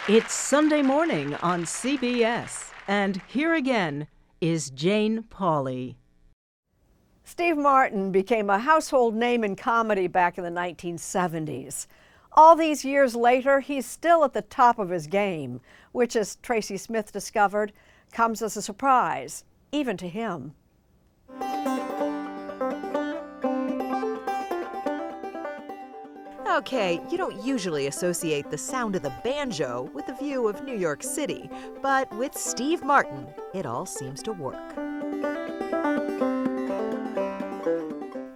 It's Sunday morning on CBS, and here again is Jane Pauley. Steve Martin became a household name in comedy back in the 1970s. All these years later, he's still at the top of his game, which, as Tracy Smith discovered, comes as a surprise, even to him. Okay, you don't usually associate the sound of the banjo with the view of New York City, but with Steve Martin, it all seems to work.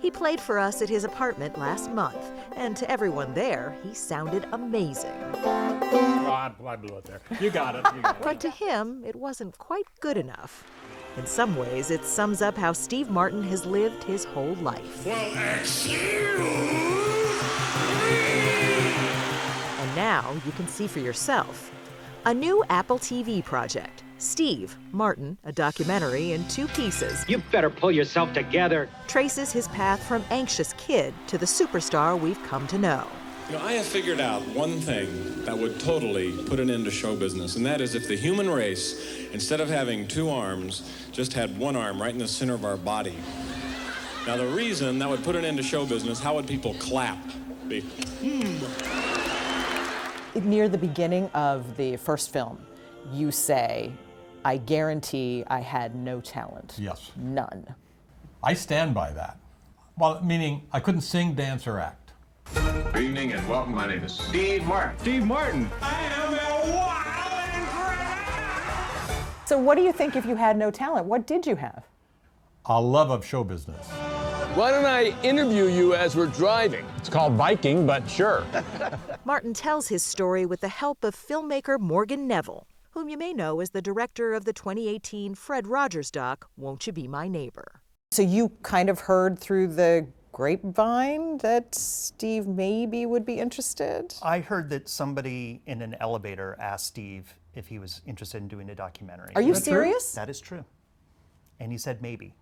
He played for us at his apartment last month, and to everyone there, he sounded amazing. Oh, I blew it there. You got it. But to him, it wasn't quite good enough. In some ways, it sums up how Steve Martin has lived his whole life. Well, excuse me. And now you can see for yourself. A new Apple TV project, Steve Martin, a documentary in 2 pieces. You better pull yourself together. Traces his path from anxious kid to the superstar we've come to know. You know, I have figured out one thing that would totally put an end to show business, and that is if the human race, instead of having 2 arms, just had 1 arm right in the center of our body. Now, the reason that would put an end to show business, how would people clap? Be, Near the beginning of the first film, you say, I guarantee I had no talent. Yes. None. I stand by that. Well, meaning I couldn't sing, dance, or act. Good evening and welcome. My name is Steve Martin. Steve Martin. I am a wild and crazy. So what do you think if you had no talent? What did you have? A love of show business. Why don't I interview you as we're driving? It's called Viking, but sure. Martin tells his story with the help of filmmaker Morgan Neville, whom you may know as the director of the 2018 Fred Rogers doc, Won't You Be My Neighbor? So you kind of heard through the grapevine that Steve maybe would be interested? I heard that somebody in an elevator asked Steve if he was interested in doing a documentary. Are you serious? That is true. And he said maybe.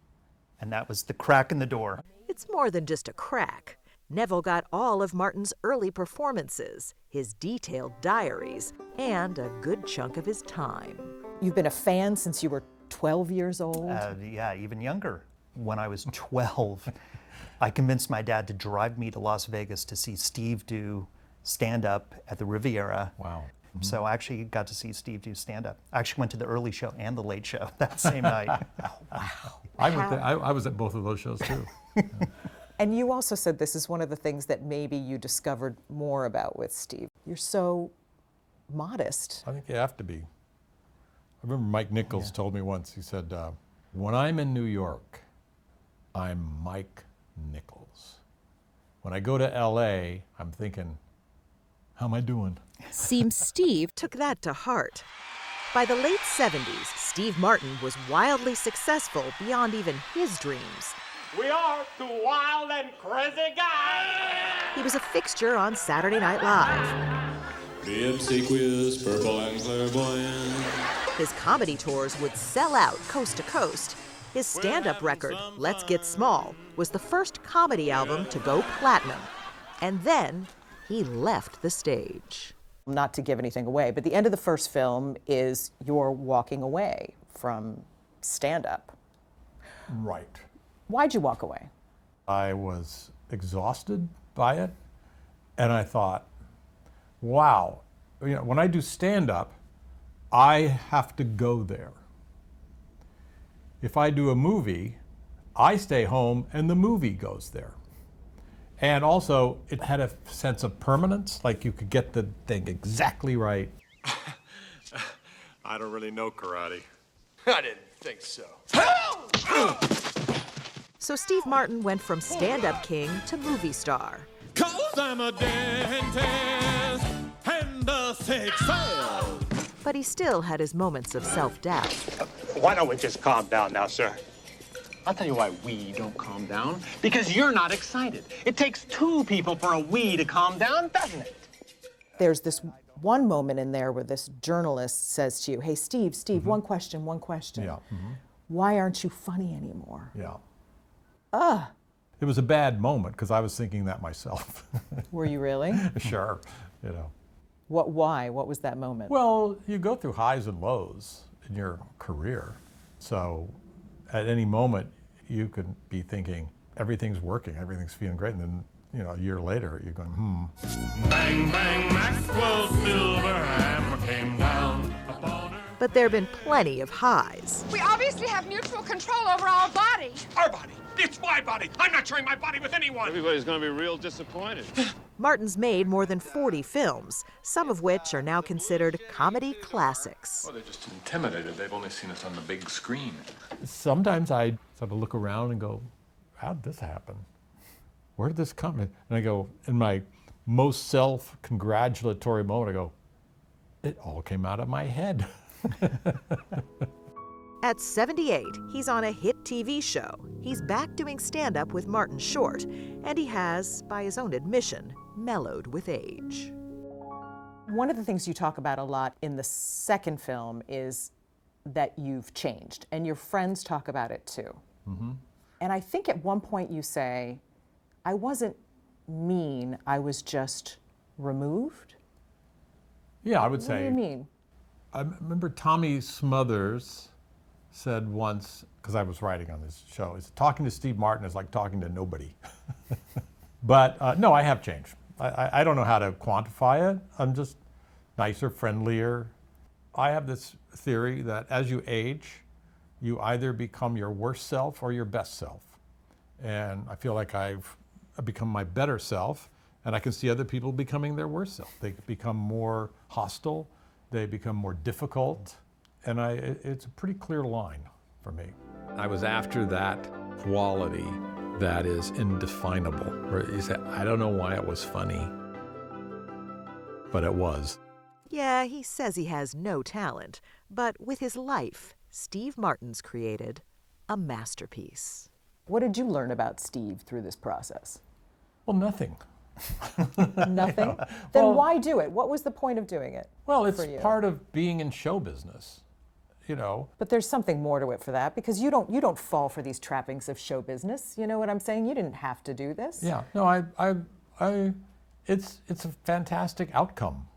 And that was the crack in the door. It's more than just a crack. Neville got all of Martin's early performances, his detailed diaries, and a good chunk of his time. You've been a fan since you were 12 years old? Yeah, even younger. When I was 12, I convinced my dad to drive me to Las Vegas to see Steve do stand-up at the Riviera. Wow. So I actually got to see Steve do stand-up. I actually went to the early show and the late show that same night. Oh, wow. I was at both of those shows too. And you also said this is one of the things that maybe you discovered more about with Steve. You're so modest. I think you have to be. I remember Mike Nichols told me once, he said, when I'm in New York, I'm Mike Nichols. When I go to LA, I'm thinking, how am I doing? Seems Steve took that to heart. By the late 70s, Steve Martin was wildly successful beyond even his dreams. We are 2 wild and crazy guys. He was a fixture on Saturday Night Live. The obsequious, purple and clairvoyant. His comedy tours would sell out coast to coast. His stand-up record, Let's Get Small, was the first comedy album to go platinum. And then he left the stage. Not to give anything away, but the end of the first film is you're walking away from stand-up. Right. Why'd you walk away? I was exhausted by it, and I thought, wow, when I do stand-up, I have to go there. If I do a movie, I stay home and the movie goes there. And also, it had a sense of permanence, like you could get the thing exactly right. I don't really know karate. I didn't think so. So Steve Martin went from stand-up king to movie star. 'Cause I'm a dentist and a sex sale. But he still had his moments of self-doubt. Why don't we just calm down now, sir? I'll tell you why we don't calm down. Because you're not excited. It takes 2 people for a we to calm down, doesn't it? There's this one moment in there where this journalist says to you, hey, Steve, one question. Yeah. Why aren't you funny anymore? Yeah. It was a bad moment because I was thinking that myself. Were you really? Sure, Why? What was that moment? Well, you go through highs and lows in your career. So at any moment, you could be thinking, everything's working, everything's feeling great. And then, a year later, you're going, Bang, bang, Maxwell Silverhammer came down upon her. But there have been plenty of highs. We obviously have mutual control over our body. Our body. It's my body. I'm not sharing my body with anyone. Everybody's going to be real disappointed. Martin's made more than 40 films, some of which are now considered comedy classics. Well, they're just intimidated. They've only seen us on the big screen. Sometimes I sort of look around and go, how'd this happen? Where did this come in? And I go, in my most self-congratulatory moment, I go, it all came out of my head. At 78, he's on a hit TV show. He's back doing stand-up with Martin Short, and he has, by his own admission, mellowed with age. One of the things you talk about a lot in the second film is that you've changed, and your friends talk about it too. Mm-hmm. And I think at one point you say, I wasn't mean, I was just removed? Yeah, I would say. What do you mean? I remember Tommy Smothers said once, because I was writing on this show, he said, talking to Steve Martin is like talking to nobody. But no, I have changed. I don't know how to quantify it. I'm just nicer, friendlier. I have this theory that as you age, you either become your worst self or your best self. And I feel like I've become my better self, and I can see other people becoming their worst self. They become more hostile, they become more difficult, and it's a pretty clear line for me. I was after that quality that is indefinable, where you say, I don't know why it was funny, but it was. Yeah, he says he has no talent, but with his life, Steve Martin's created a masterpiece. What did you learn about Steve through this process? Well, nothing. Nothing? Then why do it? What was the point of doing it? Well, it's part of being in show business, But there's something more to it for that, because you don't fall for these trappings of show business. You know what I'm saying? You didn't have to do this. Yeah. No, it's a fantastic outcome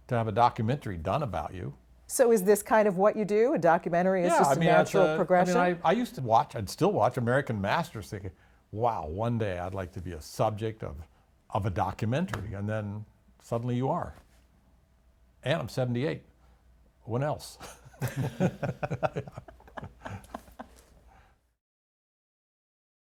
to have a documentary done about you. So is this kind of what you do? A documentary is just a natural progression? I used to watch, I'd still watch American Masters thinking, wow, one day I'd like to be a subject of a documentary. And then suddenly you are. And I'm 78. When else?